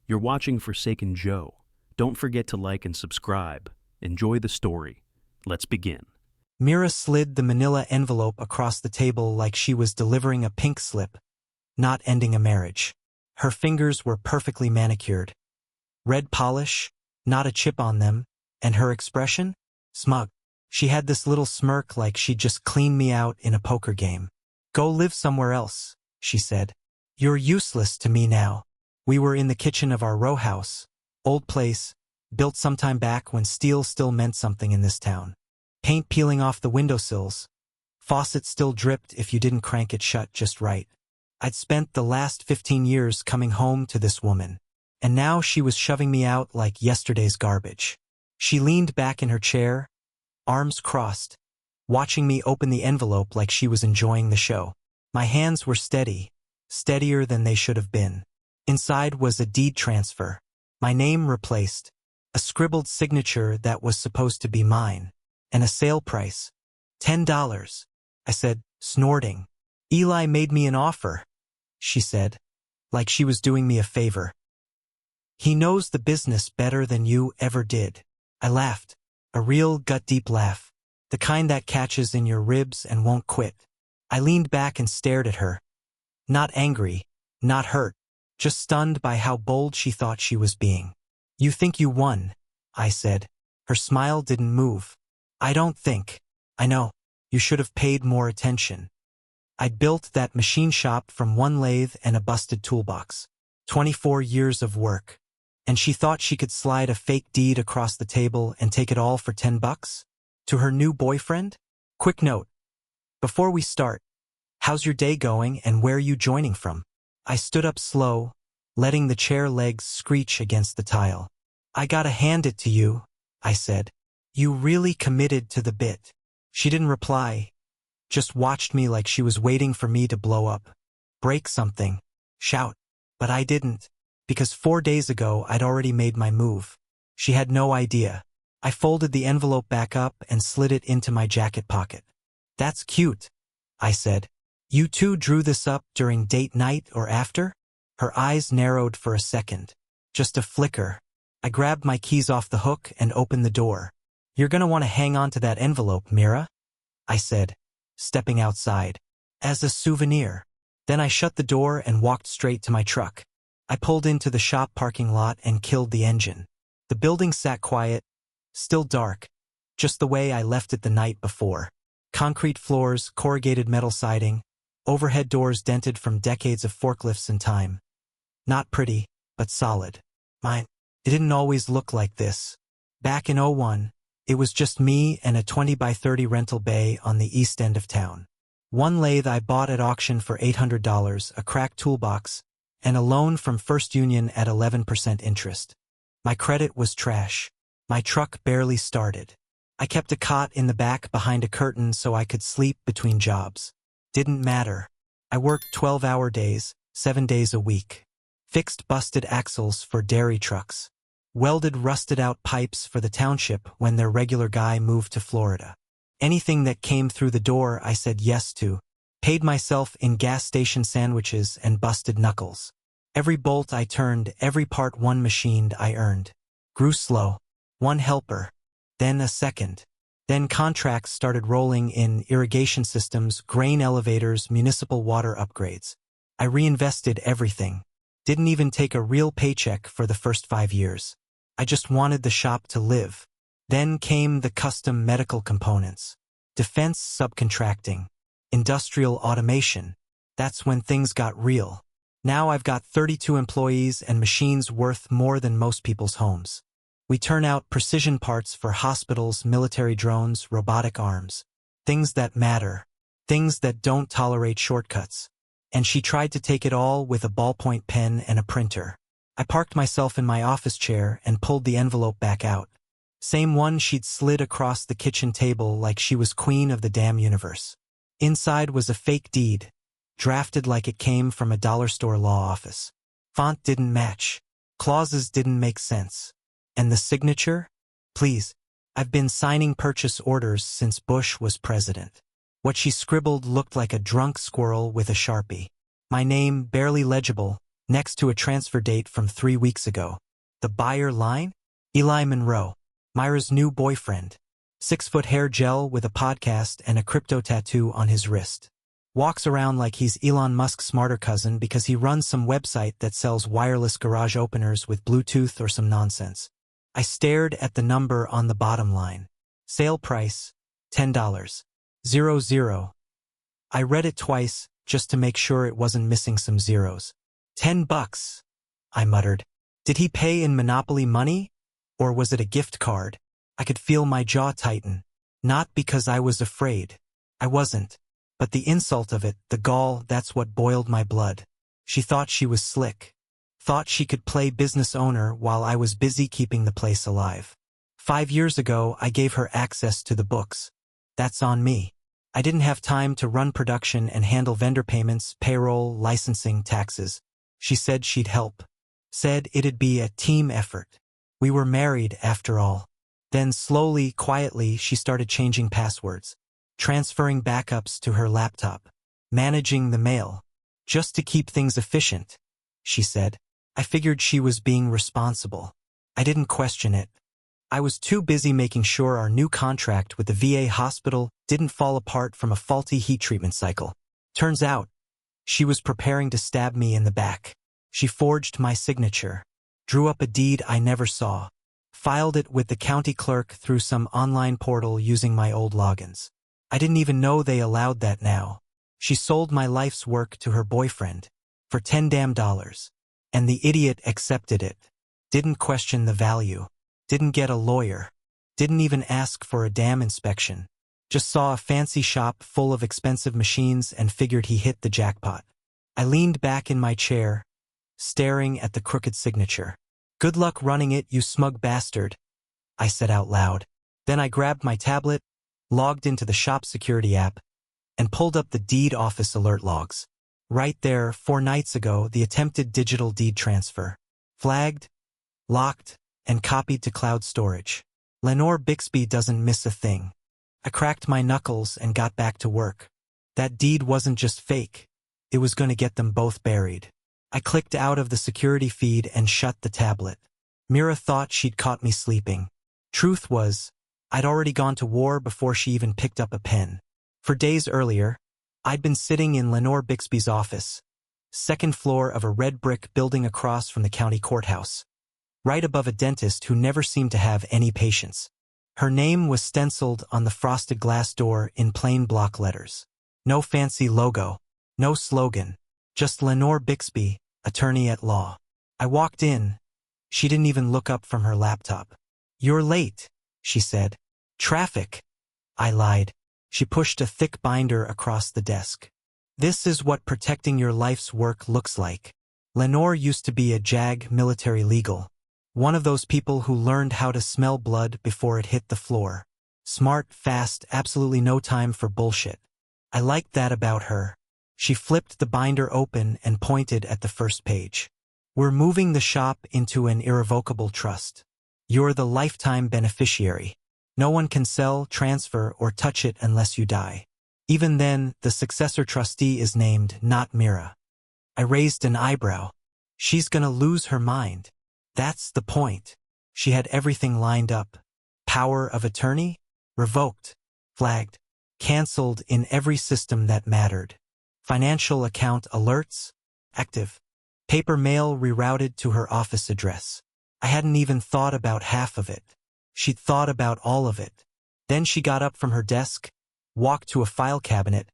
You're watching Forsaken Joe. Don't forget to like and subscribe. Enjoy the story. Let's begin. Mira slid the manila envelope across the table like she was delivering a pink slip, not ending a marriage. Her fingers were perfectly manicured. Red polish, not a chip on them, and her expression? Smug. She had this little smirk like she'd just cleaned me out in a poker game. "Go live somewhere else," she said. "You're useless to me now." We were in the kitchen of our row house, old place, built sometime back when steel still meant something in this town. Paint peeling off the windowsills. Faucet still dripped if you didn't crank it shut just right. I'd spent the last 15 years coming home to this woman, and now she was shoving me out like yesterday's garbage. She leaned back in her chair, arms crossed, watching me open the envelope like she was enjoying the show. My hands were steady, steadier than they should have been. Inside was a deed transfer, my name replaced, a scribbled signature that was supposed to be mine, and a sale price. $10, I said, snorting. "Eli made me an offer," she said, like she was doing me a favor. "He knows the business better than you ever did." I laughed, a real gut-deep laugh, the kind that catches in your ribs and won't quit. I leaned back and stared at her. Not angry, not hurt, just stunned by how bold she thought she was being. "You think you won," I said. Her smile didn't move. "I don't think. I know. You should have paid more attention. I'd built that machine shop from one lathe and a busted toolbox. 24 years of work. And she thought she could slide a fake deed across the table and take it all for $10? To her new boyfriend? Quick note. Before we start, how's your day going and where are you joining from?" I stood up slow, letting the chair legs screech against the tile. "I gotta hand it to you," I said. "You really committed to the bit." She didn't reply, just watched me like she was waiting for me to blow up, break something, shout. But I didn't, because 4 days ago I'd already made my move. She had no idea. I folded the envelope back up and slid it into my jacket pocket. "That's cute," I said. "You two drew this up during date night or after?" Her eyes narrowed for a second. Just a flicker. I grabbed my keys off the hook and opened the door. "You're gonna want to hang on to that envelope, Mira," I said, stepping outside. "As a souvenir." Then I shut the door and walked straight to my truck. I pulled into the shop parking lot and killed the engine. The building sat quiet, still dark, just the way I left it the night before. Concrete floors, corrugated metal siding, overhead doors dented from decades of forklifts and time. Not pretty, but solid. It didn't always look like this. Back in '01, it was just me and a 20 by 30 rental bay on the east end of town. One lathe I bought at auction for $800, a cracked toolbox, and a loan from First Union at 11% interest. My credit was trash. My truck barely started. I kept a cot in the back behind a curtain so I could sleep between jobs. Didn't matter. I worked 12-hour days, 7 days a week. Fixed busted axles for dairy trucks. Welded rusted-out pipes for the township when their regular guy moved to Florida. Anything that came through the door I said yes to. Paid myself in gas station sandwiches and busted knuckles. Every bolt I turned, every part one machined I earned. Grew slow. One helper. Then a second. Then contracts started rolling in: irrigation systems, grain elevators, municipal water upgrades. I reinvested everything. Didn't even take a real paycheck for the first 5 years. I just wanted the shop to live. Then came the custom medical components. Defense subcontracting. Industrial automation. That's when things got real. Now I've got 32 employees and machines worth more than most people's homes. We turn out precision parts for hospitals, military drones, robotic arms. Things that matter. Things that don't tolerate shortcuts. And she tried to take it all with a ballpoint pen and a printer. I parked myself in my office chair and pulled the envelope back out. Same one she'd slid across the kitchen table like she was queen of the damn universe. Inside was a fake deed, drafted like it came from a dollar store law office. Font didn't match. Clauses didn't make sense. And the signature? Please, I've been signing purchase orders since Bush was president. What she scribbled looked like a drunk squirrel with a Sharpie. My name, barely legible, next to a transfer date from 3 weeks ago. The buyer line? Eli Monroe, Myra's new boyfriend. 6-foot hair gel with a podcast and a crypto tattoo on his wrist. Walks around like he's Elon Musk's smarter cousin because he runs some website that sells wireless garage openers with Bluetooth or some nonsense. I stared at the number on the bottom line. Sale price, $10. 00. I read it twice just to make sure it wasn't missing some zeros. $10, I muttered. Did he pay in Monopoly money? Or was it a gift card? I could feel my jaw tighten. Not because I was afraid. I wasn't. But the insult of it, the gall, that's what boiled my blood. She thought she was slick. Thought she could play business owner while I was busy keeping the place alive. 5 years ago, I gave her access to the books. That's on me. I didn't have time to run production and handle vendor payments, payroll, licensing, taxes. She said she'd help. Said it'd be a team effort. We were married, after all. Then slowly, quietly, she started changing passwords, transferring backups to her laptop, managing the mail, just to keep things efficient, she said. I figured she was being responsible. I didn't question it. I was too busy making sure our new contract with the VA hospital didn't fall apart from a faulty heat treatment cycle. Turns out, she was preparing to stab me in the back. She forged my signature, drew up a deed I never saw, filed it with the county clerk through some online portal using my old logins. I didn't even know they allowed that now. She sold my life's work to her boyfriend for $10 damn. And the idiot accepted it. Didn't question the value. Didn't get a lawyer. Didn't even ask for a damn inspection. Just saw a fancy shop full of expensive machines and figured he hit the jackpot. I leaned back in my chair, staring at the crooked signature. Good luck running it, you smug bastard, I said out loud. Then I grabbed my tablet, logged into the shop security app, and pulled up the deed office alert logs. Right there, 4 nights ago, the attempted digital deed transfer. Flagged, locked, and copied to cloud storage. Lenore Bixby doesn't miss a thing. I cracked my knuckles and got back to work. That deed wasn't just fake. It was going to get them both buried. I clicked out of the security feed and shut the tablet. Mira thought she'd caught me sleeping. Truth was, I'd already gone to war before she even picked up a pen. For days earlier, I'd been sitting in Lenore Bixby's office, 2nd floor of a red brick building across from the county courthouse, right above a dentist who never seemed to have any patience. Her name was stenciled on the frosted glass door in plain block letters. No fancy logo, no slogan, just Lenore Bixby, attorney at law. I walked in. She didn't even look up from her laptop. You're late, she said. Traffic, I lied. She pushed a thick binder across the desk. This is what protecting your life's work looks like. Lenore used to be a JAG military legal. One of those people who learned how to smell blood before it hit the floor. Smart, fast, absolutely no time for bullshit. I liked that about her. She flipped the binder open and pointed at the first page. We're moving the shop into an irrevocable trust. You're the lifetime beneficiary. No one can sell, transfer, or touch it unless you die. Even then, the successor trustee is named not Mira. I raised an eyebrow. She's gonna lose her mind. That's the point. She had everything lined up. Power of attorney? Revoked. Flagged. Cancelled in every system that mattered. Financial account alerts? Active. Paper mail rerouted to her office address. I hadn't even thought about half of it. She'd thought about all of it. Then she got up from her desk, walked to a file cabinet,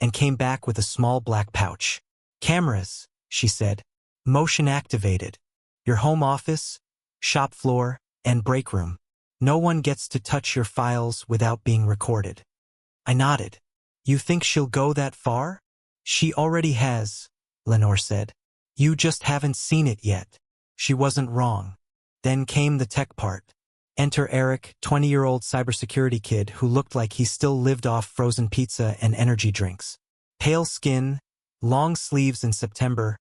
and came back with a small black pouch. Cameras, she said. Motion activated. Your home office, shop floor, and break room. No one gets to touch your files without being recorded. I nodded. You think she'll go that far? She already has, Lenore said. You just haven't seen it yet. She wasn't wrong. Then came the tech part. Enter Eric, 20-year-old cybersecurity kid who looked like he still lived off frozen pizza and energy drinks. Pale skin, long sleeves in September,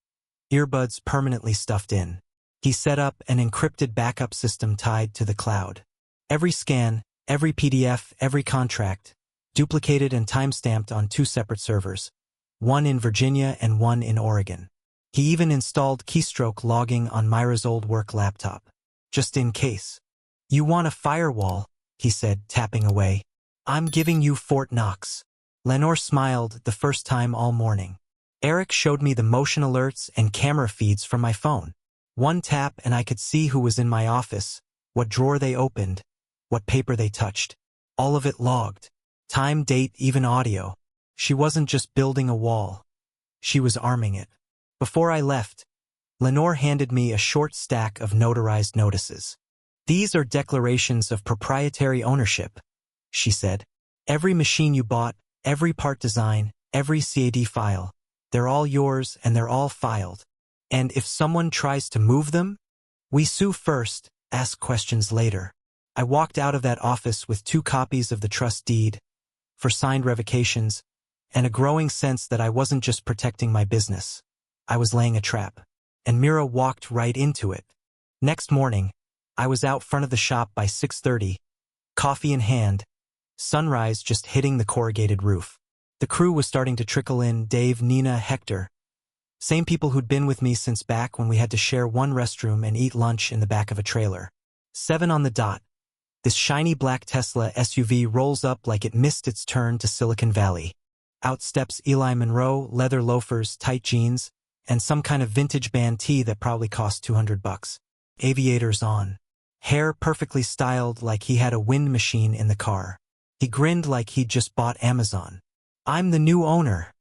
earbuds permanently stuffed in. He set up an encrypted backup system tied to the cloud. Every scan, every PDF, every contract, duplicated and timestamped on 2 separate servers, one in Virginia and one in Oregon. He even installed keystroke logging on Myra's old work laptop. Just in case. You want a firewall, he said, tapping away. I'm giving you Fort Knox. Lenore smiled the first time all morning. Eric showed me the motion alerts and camera feeds from my phone. One tap and I could see who was in my office, what drawer they opened, what paper they touched. All of it logged. Time, date, even audio. She wasn't just building a wall. She was arming it. Before I left, Lenore handed me a short stack of notarized notices. These are declarations of proprietary ownership, she said. Every machine you bought, every part design, every CAD file, they're all yours and they're all filed. And if someone tries to move them, we sue first, ask questions later. I walked out of that office with 2 copies of the trust deed for signed revocations and a growing sense that I wasn't just protecting my business. I was laying a trap. And Mira walked right into it. Next morning, I was out front of the shop by 6:30, coffee in hand, sunrise just hitting the corrugated roof. The crew was starting to trickle in: Dave, Nina, Hector. Same people who'd been with me since back when we had to share one restroom and eat lunch in the back of a trailer. 7 on the dot. This shiny black Tesla SUV rolls up like it missed its turn to Silicon Valley. Out steps Eli Monroe, leather loafers, tight jeans, and some kind of vintage band tee that probably cost $200. Aviators on. Hair perfectly styled like he had a wind machine in the car. He grinned like he'd just bought Amazon. I'm the new owner,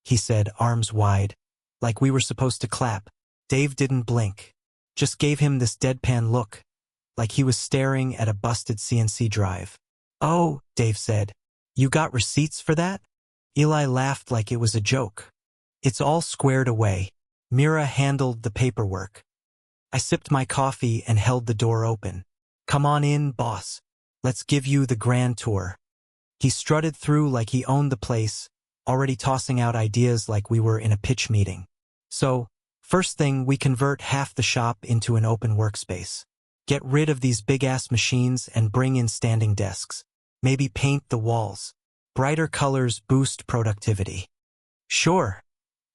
he said, arms wide, like we were supposed to clap. Dave didn't blink. Just gave him this deadpan look, like he was staring at a busted CNC drive. Oh, Dave said. You got receipts for that? Eli laughed like it was a joke. It's all squared away. Mira handled the paperwork. I sipped my coffee and held the door open. Come on in, boss. Let's give you the grand tour. He strutted through like he owned the place, already tossing out ideas like we were in a pitch meeting. So, first thing, we convert half the shop into an open workspace. Get rid of these big-ass machines and bring in standing desks. Maybe paint the walls. Brighter colors boost productivity. Sure,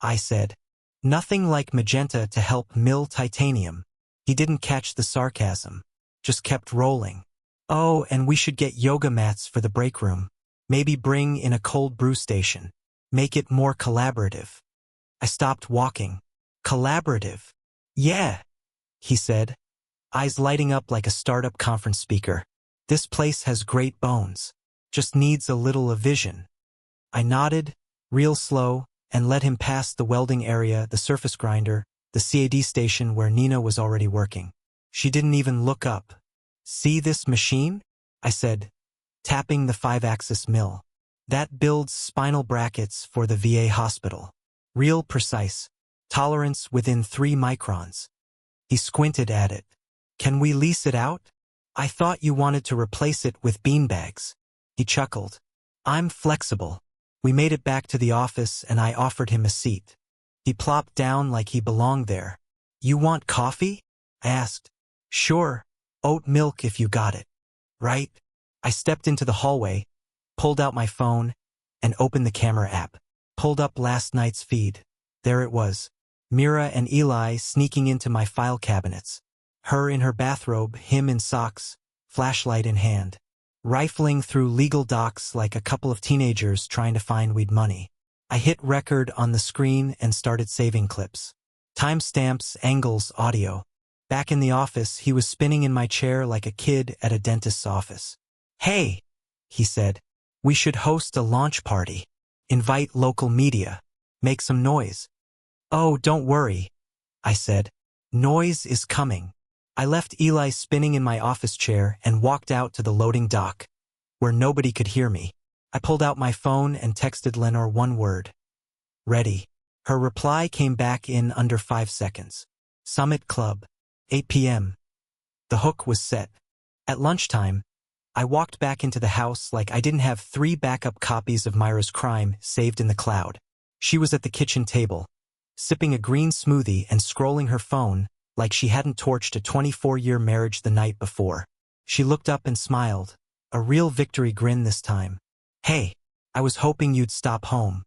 I said. Nothing like magenta to help mill titanium. He didn't catch the sarcasm, just kept rolling. Oh, and we should get yoga mats for the break room. Maybe bring in a cold brew station. Make it more collaborative. I stopped walking. Collaborative? Yeah, he said, eyes lighting up like a startup conference speaker. This place has great bones. Just needs a little of vision. I nodded, real slow, and let him pass the welding area, the surface grinder, the CAD station where Nina was already working. She didn't even look up. See this machine? I said, tapping the 5-axis mill. That builds spinal brackets for the VA hospital. Real precise. Tolerance within 3 microns. He squinted at it. Can we lease it out? I thought you wanted to replace it with beanbags. He chuckled. I'm flexible. We made it back to the office and I offered him a seat. He plopped down like he belonged there. You want coffee? I asked. Sure. Oat milk if you got it. Right? I stepped into the hallway, pulled out my phone, and opened the camera app. Pulled up last night's feed. There it was. Mira and Eli sneaking into my file cabinets. Her in her bathrobe, him in socks, flashlight in hand. Rifling through legal docs like a couple of teenagers trying to find weed money. I hit record on the screen and started saving clips. Timestamps, angles, audio. Back in the office, he was spinning in my chair like a kid at a dentist's office. Hey, he said, we should host a launch party. Invite local media. Make some noise. Oh, don't worry, I said. Noise is coming. I left Eli spinning in my office chair and walked out to the loading dock, where nobody could hear me. I pulled out my phone and texted Lenore one word. Ready. Her reply came back in under 5 seconds. Summit Club, 8 p.m. The hook was set. At lunchtime, I walked back into the house like I didn't have 3 backup copies of Myra's Crime saved in the cloud. She was at the kitchen table, sipping a green smoothie and scrolling her phone like she hadn't torched a 24-year marriage the night before. She looked up and smiled, a real victory grin this time. Hey, I was hoping you'd stop home.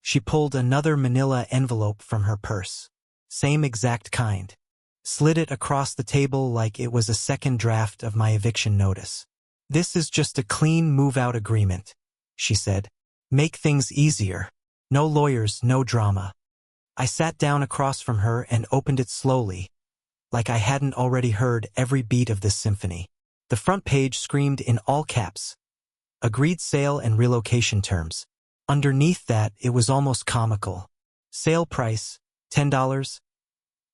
She pulled another manila envelope from her purse. Same exact kind. Slid it across the table like it was a second draft of my eviction notice. This is just a clean move-out agreement, she said. Make things easier. No lawyers, no drama. I sat down across from her and opened it slowly, like I hadn't already heard every beat of this symphony. The front page screamed in all caps. Agreed sale and relocation terms. Underneath that, it was almost comical. Sale price, $10.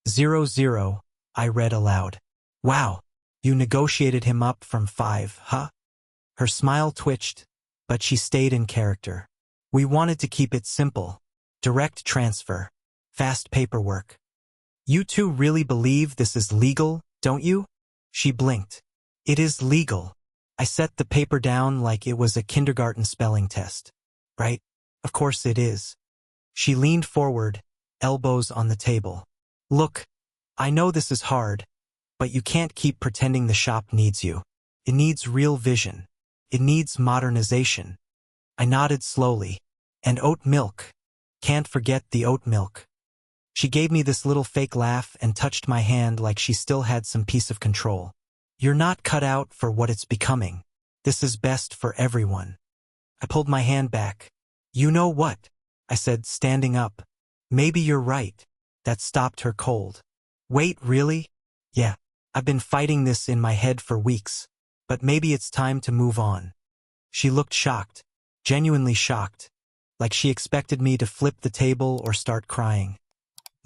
00, I read aloud. Wow, you negotiated him up from 5, huh? Her smile twitched, but she stayed in character. We wanted to keep it simple. Direct transfer. Fast paperwork. You two really believe this is legal, don't you? She blinked. It is legal. I set the paper down like it was a kindergarten spelling test. Right? Of course it is. She leaned forward, elbows on the table. Look, I know this is hard, but you can't keep pretending the shop needs you. It needs real vision. It needs modernization. I nodded slowly. And oat milk. Can't forget the oat milk. She gave me this little fake laugh and touched my hand like she still had some piece of control. You're not cut out for what it's becoming. This is best for everyone. I pulled my hand back. You know what? I said, standing up. Maybe you're right. That stopped her cold. Wait, really? Yeah. I've been fighting this in my head for weeks. But maybe it's time to move on. She looked shocked. Genuinely shocked. Like she expected me to flip the table or start crying.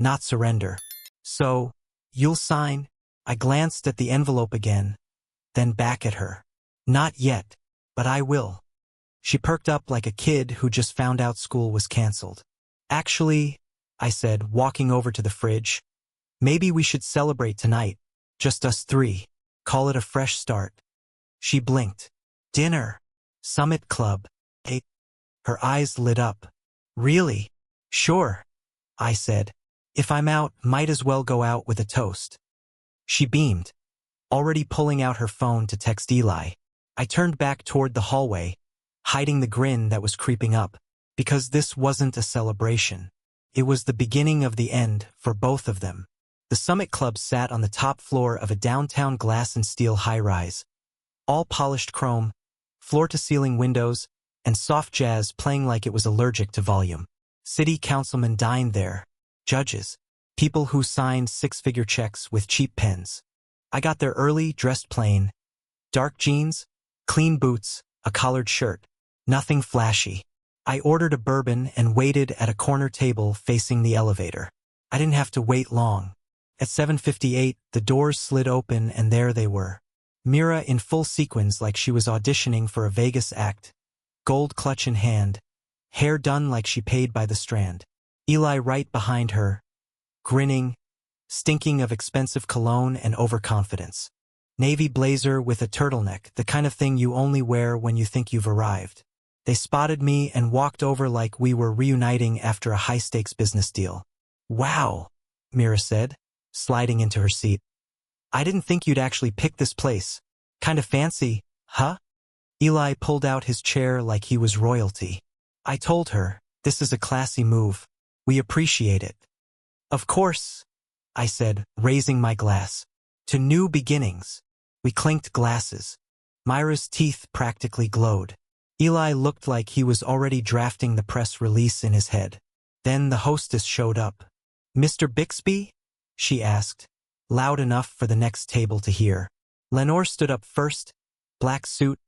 Not surrender. So, you'll sign? I glanced at the envelope again, then back at her. Not yet, but I will. She perked up like a kid who just found out school was canceled. Actually, I said, walking over to the fridge, maybe we should celebrate tonight. Just us three. Call it a fresh start. She blinked. Dinner. Summit Club. Hey. Her eyes lit up. Really? Sure, I said. If I'm out, might as well go out with a toast. She beamed, already pulling out her phone to text Eli. I turned back toward the hallway, hiding the grin that was creeping up, because this wasn't a celebration. It was the beginning of the end for both of them. The Summit Club sat on the top floor of a downtown glass and steel high-rise. All polished chrome, floor-to-ceiling windows, and soft jazz playing like it was allergic to volume. City councilmen dined there, judges, people who signed six-figure checks with cheap pens. I got there early, dressed plain. Dark jeans, clean boots, a collared shirt. Nothing flashy. I ordered a bourbon and waited at a corner table facing the elevator. I didn't have to wait long. At 7:58, the doors slid open and there they were. Mira in full sequins like she was auditioning for a Vegas act. Gold clutch in hand. Hair done like she paid by the strand. Eli right behind her, grinning, stinking of expensive cologne and overconfidence. Navy blazer with a turtleneck, the kind of thing you only wear when you think you've arrived. They spotted me and walked over like we were reuniting after a high-stakes business deal. Wow, Mira said, sliding into her seat. I didn't think you'd actually pick this place. Kind of fancy, huh? Eli pulled out his chair like he was royalty. I told her, this is a classy move. We appreciate it. Of course, I said, raising my glass. To new beginnings. We clinked glasses. Myra's teeth practically glowed. Eli looked like he was already drafting the press release in his head. Then the hostess showed up. Mr. Bixby? She asked, loud enough for the next table to hear. Lenore stood up first, black suit,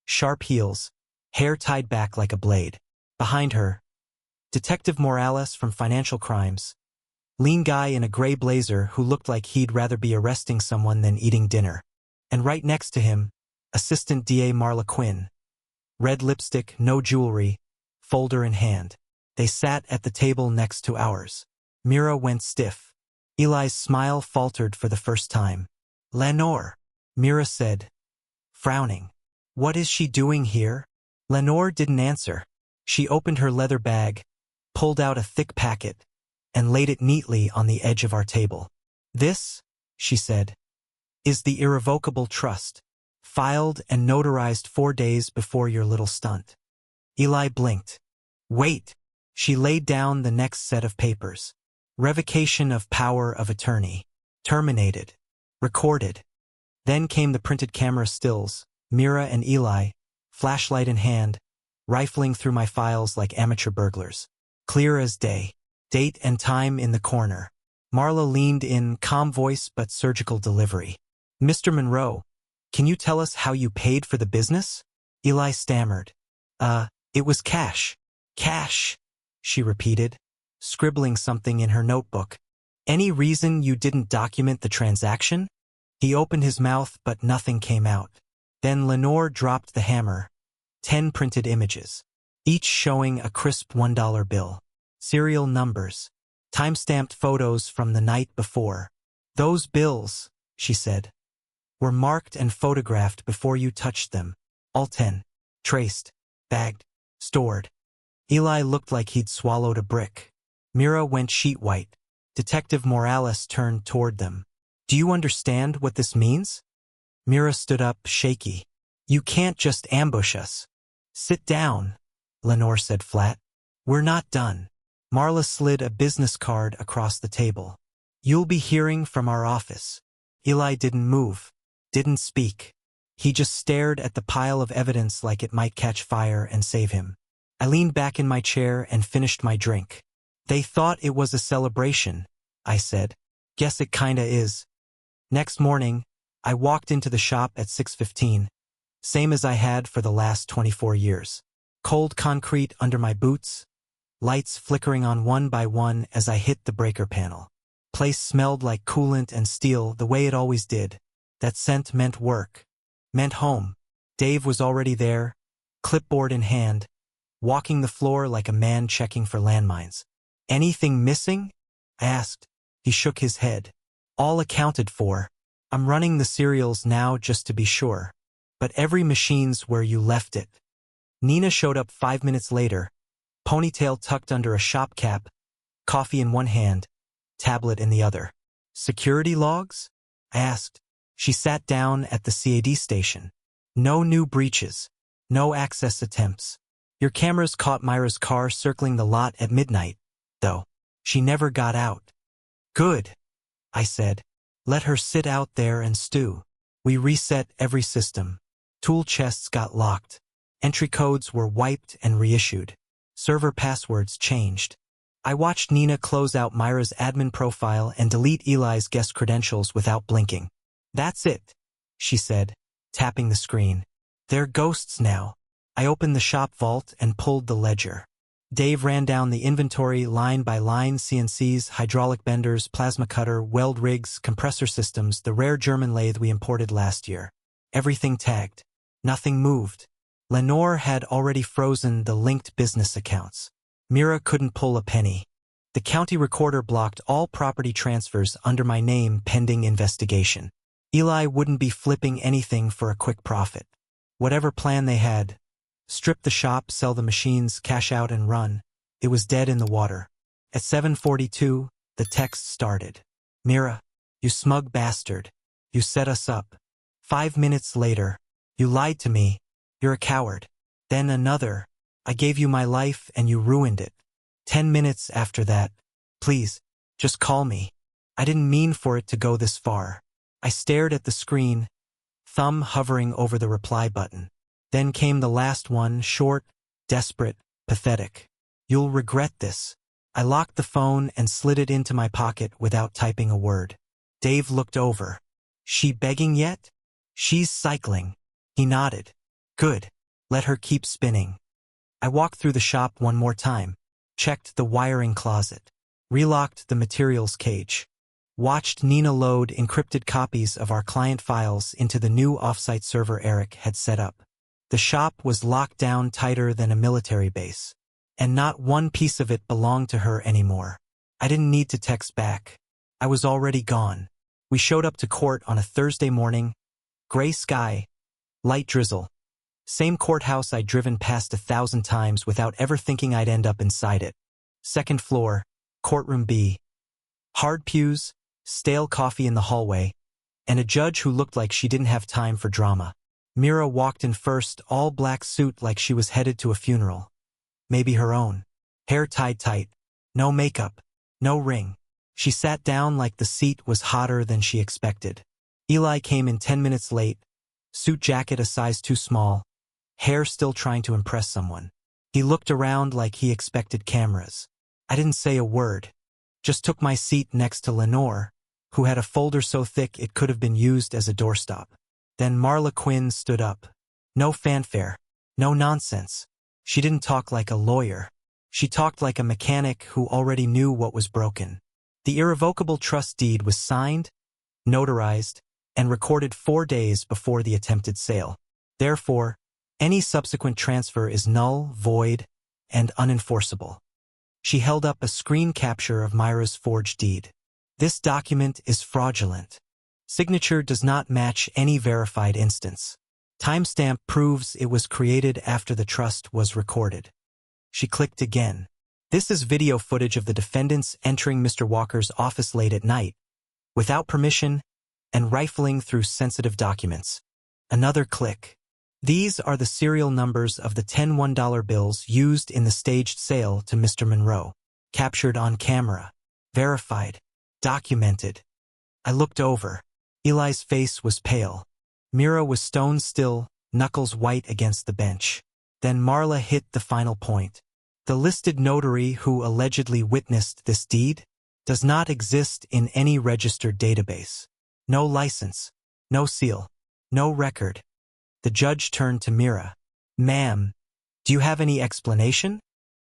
sharp heels, hair tied back like a blade. Behind her, Detective Morales from Financial Crimes. Lean guy in a gray blazer who looked like he'd rather be arresting someone than eating dinner. And right next to him, Assistant DA Marla Quinn. Red lipstick, no jewelry, folder in hand. They sat at the table next to ours. Mira went stiff. Eli's smile faltered for the first time. Lenore, Mira said, frowning. What is she doing here? Lenore didn't answer. She opened her leather bag, pulled out a thick packet, and laid it neatly on the edge of our table. This, she said, is the irrevocable trust, filed and notarized 4 days before your little stunt. Eli blinked. Wait. She laid down the next set of papers. Revocation of power of attorney. Terminated. Recorded. Then came the printed camera stills, Mira and Eli, flashlight in hand, rifling through my files like amateur burglars. Clear as day. Date and time in the corner. Marla leaned in, calm voice but surgical delivery. Mr. Monroe, can you tell us how you paid for the business? Eli stammered. It was cash. Cash, she repeated, scribbling something in her notebook. Any reason you didn't document the transaction? He opened his mouth but nothing came out. Then Lenore dropped the hammer. 10 printed images, each showing a crisp $1 bill. Serial numbers. Time-stamped photos from the night before. Those bills, she said, were marked and photographed before you touched them. All 10. Traced. Bagged. Stored. Eli looked like he'd swallowed a brick. Mira went sheet white. Detective Morales turned toward them. Do you understand what this means? Mira stood up, shaky. You can't just ambush us. Sit down, Lenore said flat. We're not done. Marla slid a business card across the table. You'll be hearing from our office. Eli didn't move, didn't speak. He just stared at the pile of evidence like it might catch fire and save him. I leaned back in my chair and finished my drink. They thought it was a celebration, I said. Guess it kinda is. Next morning, I walked into the shop at 6:15, same as I had for the last 24 years. Cold concrete under my boots, lights flickering on one by one as I hit the breaker panel. Place smelled like coolant and steel the way it always did. That scent meant work, meant home. Dave was already there, clipboard in hand, walking the floor like a man checking for landmines. Anything missing? I asked. He shook his head. All accounted for. I'm running the serials now just to be sure. But every machine's where you left it. Nina showed up 5 minutes later, ponytail tucked under a shop cap, coffee in one hand, tablet in the other. Security logs? I asked. She sat down at the CAD station. No new breaches. No access attempts. Your cameras caught Myra's car circling the lot at midnight, though. She never got out. Good, I said. Let her sit out there and stew. We reset every system. Tool chests got locked. Entry codes were wiped and reissued. Server passwords changed. I watched Nina close out Myra's admin profile and delete Eli's guest credentials without blinking. That's it, she said, tapping the screen. They're ghosts now. I opened the shop vault and pulled the ledger. Dave ran down the inventory line by line: CNCs, hydraulic benders, plasma cutter, weld rigs, compressor systems, the rare German lathe we imported last year. Everything tagged. Nothing moved. Lenore had already frozen the linked business accounts. Mira couldn't pull a penny. The county recorder blocked all property transfers under my name pending investigation. Eli wouldn't be flipping anything for a quick profit. Whatever plan they had, strip the shop, sell the machines, cash out and run, it was dead in the water. At 7:42, the text started. Mira, you smug bastard. You set us up. 5 minutes later, you lied to me. You're a coward. Then another. I gave you my life and you ruined it. 10 minutes after that. Please, just call me. I didn't mean for it to go this far. I stared at the screen, thumb hovering over the reply button. Then came the last one, short, desperate, pathetic. You'll regret this. I locked the phone and slid it into my pocket without typing a word. Dave looked over. She begging yet? She's cycling. He nodded. Good. Let her keep spinning. I walked through the shop one more time, checked the wiring closet, relocked the materials cage, watched Nina load encrypted copies of our client files into the new offsite server Eric had set up. The shop was locked down tighter than a military base, and not one piece of it belonged to her anymore. I didn't need to text back. I was already gone. We showed up to court on a Thursday morning. Gray sky, light drizzle. Same courthouse I'd driven past 1,000 times without ever thinking I'd end up inside it. Second floor, courtroom B. Hard pews, stale coffee in the hallway, and a judge who looked like she didn't have time for drama. Mira walked in first, all black suit like she was headed to a funeral. Maybe her own. Hair tied tight. No makeup. No ring. She sat down like the seat was hotter than she expected. Eli came in 10 minutes late, suit jacket a size too small, hair still trying to impress someone. He looked around like he expected cameras. I didn't say a word, just took my seat next to Lenore, who had a folder so thick it could have been used as a doorstop. Then Marla Quinn stood up. No fanfare, no nonsense. She didn't talk like a lawyer. She talked like a mechanic who already knew what was broken. The irrevocable trust deed was signed, notarized, and recorded 4 days before the attempted sale. Therefore, any subsequent transfer is null, void, and unenforceable. She held up a screen capture of Myra's forged deed. This document is fraudulent. Signature does not match any verified instance. Timestamp proves it was created after the trust was recorded. She clicked again. This is video footage of the defendants entering Mr. Walker's office late at night, without permission, and rifling through sensitive documents. Another click. These are the serial numbers of the 10 $1 bills used in the staged sale to Mr. Monroe. Captured on camera. Verified. Documented. I looked over. Eli's face was pale. Mira was stone still, knuckles white against the bench. Then Marla hit the final point. The listed notary who allegedly witnessed this deed does not exist in any registered database. No license, no seal, no record. The judge turned to Mira. Ma'am, do you have any explanation?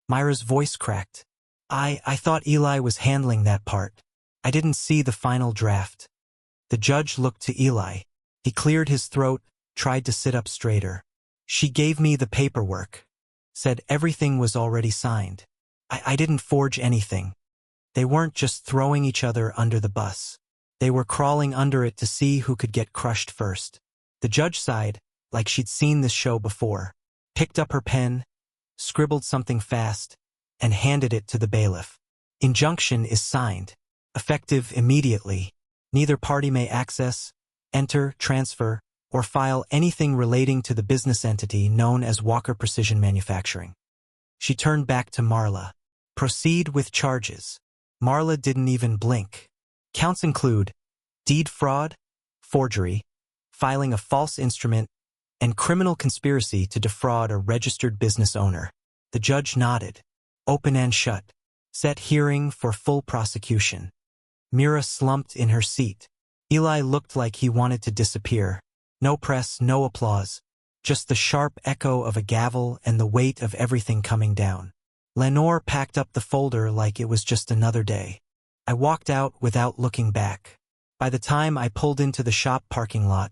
Myra's voice cracked. I thought Eli was handling that part. I didn't see the final draft. The judge looked to Eli. He cleared his throat, tried to sit up straighter. She gave me the paperwork. Said everything was already signed. I didn't forge anything. They weren't just throwing each other under the bus. They were crawling under it to see who could get crushed first. The judge sighed, like she'd seen this show before, picked up her pen, scribbled something fast, and handed it to the bailiff. Injunction is signed. Effective immediately. Neither party may access, enter, transfer, or file anything relating to the business entity known as Walker Precision Manufacturing. She turned back to Marla. Proceed with charges. Marla didn't even blink. Counts include deed fraud, forgery, filing a false instrument, and criminal conspiracy to defraud a registered business owner. The judge nodded. Open and shut. Set hearing for full prosecution. Mira slumped in her seat. Eli looked like he wanted to disappear. No press, no applause. Just the sharp echo of a gavel and the weight of everything coming down. Lenore packed up the folder like it was just another day. I walked out without looking back. By the time I pulled into the shop parking lot,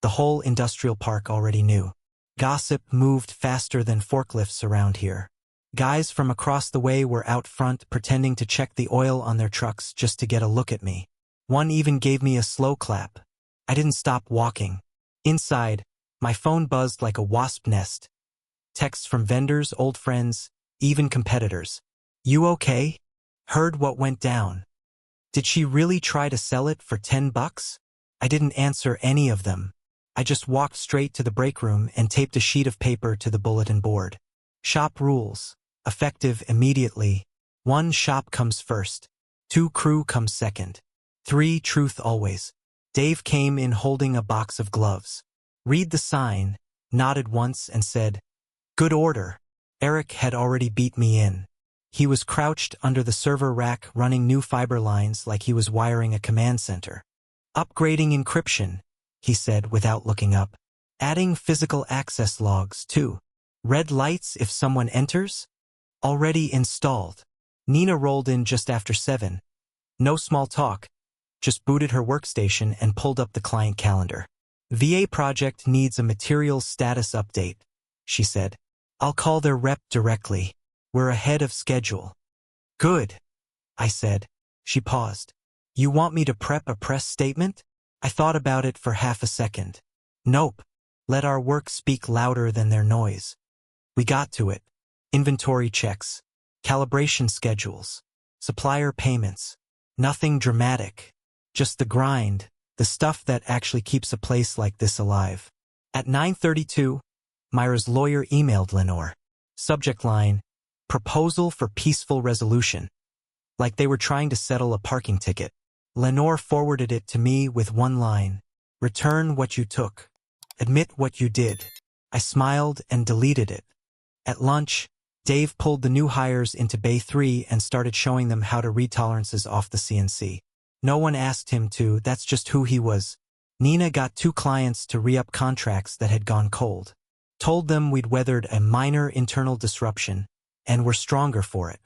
the whole industrial park already knew. Gossip moved faster than forklifts around here. Guys from across the way were out front pretending to check the oil on their trucks just to get a look at me. One even gave me a slow clap. I didn't stop walking. Inside, my phone buzzed like a wasp nest. Texts from vendors, old friends, even competitors. You okay? Heard what went down. Did she really try to sell it for $10? I didn't answer any of them. I just walked straight to the break room and taped a sheet of paper to the bulletin board. Shop rules. Effective immediately. 1 shop comes first. 2 crew comes second. 3 truth always. Dave came in holding a box of gloves. Read the sign, nodded once and said, Good order. Eric had already beat me in. He was crouched under the server rack running new fiber lines like he was wiring a command center. Upgrading encryption, he said without looking up. Adding physical access logs, too. Red lights if someone enters? Already installed. Nina rolled in just after 7. No small talk. Just booted her workstation and pulled up the client calendar. VA project needs a materials status update, she said. I'll call their rep directly. We're ahead of schedule. Good, I said. She paused. You want me to prep a press statement? I thought about it for half a second. Nope. Let our work speak louder than their noise. We got to it. Inventory checks. Calibration schedules. Supplier payments. Nothing dramatic. Just the grind, the stuff that actually keeps a place like this alive. At 9:32, Myra's lawyer emailed Lenore. Subject line, Proposal for Peaceful Resolution. like they were trying to settle a parking ticket. Lenore forwarded it to me with one line. Return what you took. Admit what you did. I smiled and deleted it. At lunch, Dave pulled the new hires into Bay 3 and started showing them how to read tolerances off the CNC. No one asked him to, that's just who he was. Nina got 2 clients to re-up contracts that had gone cold. Told them we'd weathered a minor internal disruption and were stronger for it.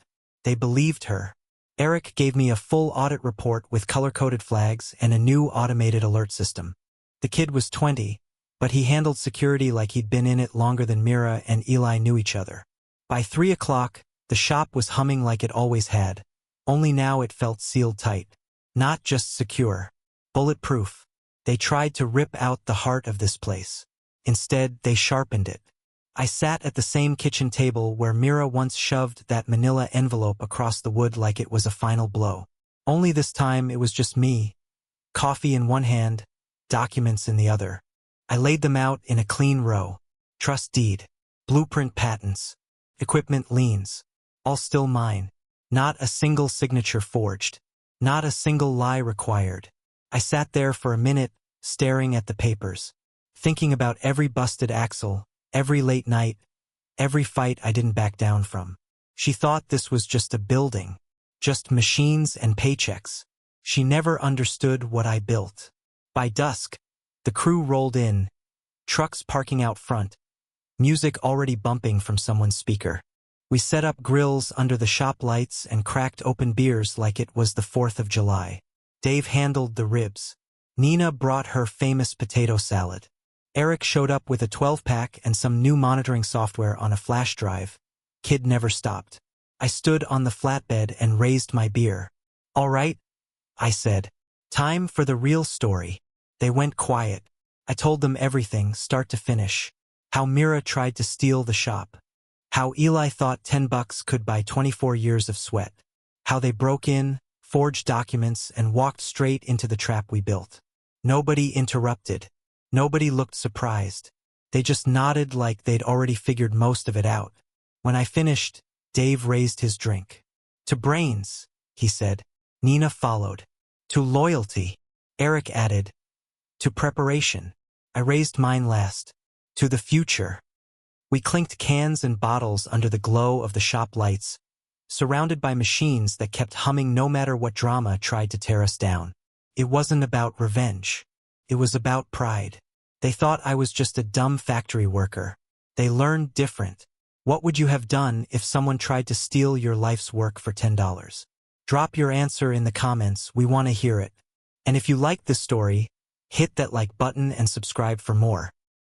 They believed her. Eric gave me a full audit report with color-coded flags and a new automated alert system. The kid was 20, but he handled security like he'd been in it longer than Mira and Eli knew each other. By 3 o'clock, the shop was humming like it always had, only now it felt sealed tight. Not just secure, bulletproof. They tried to rip out the heart of this place. Instead, they sharpened it. I sat at the same kitchen table where Mira once shoved that manila envelope across the wood like it was a final blow. Only this time it was just me. Coffee in one hand, documents in the other. I laid them out in a clean row. Trust deed, blueprint patents, equipment liens, all still mine. Not a single signature forged. Not a single lie required. I sat there for a minute, staring at the papers, thinking about every busted axle, every late night, every fight I didn't back down from. She thought this was just a building, just machines and paychecks. She never understood what I built. By dusk, the crew rolled in, trucks parking out front, music already bumping from someone's speaker. We set up grills under the shop lights and cracked open beers like it was the 4th of July. Dave handled the ribs. Nina brought her famous potato salad. Eric showed up with a 12-pack and some new monitoring software on a flash drive. Kid never stopped. I stood on the flatbed and raised my beer. All right, I said. Time for the real story. They went quiet. I told them everything, start to finish. How Mira tried to steal the shop. How Eli thought $10 could buy 24 years of sweat. How they broke in, forged documents, and walked straight into the trap we built. Nobody interrupted. Nobody looked surprised. They just nodded like they'd already figured most of it out. When I finished, Dave raised his drink. To brains, he said. Nina followed. To loyalty, Eric added. To preparation. I raised mine last. To the future. We clinked cans and bottles under the glow of the shop lights, surrounded by machines that kept humming no matter what drama tried to tear us down. It wasn't about revenge. It was about pride. They thought I was just a dumb factory worker. They learned different. What would you have done if someone tried to steal your life's work for $10? Drop your answer in the comments, we want to hear it. And if you like this story, hit that like button and subscribe for more.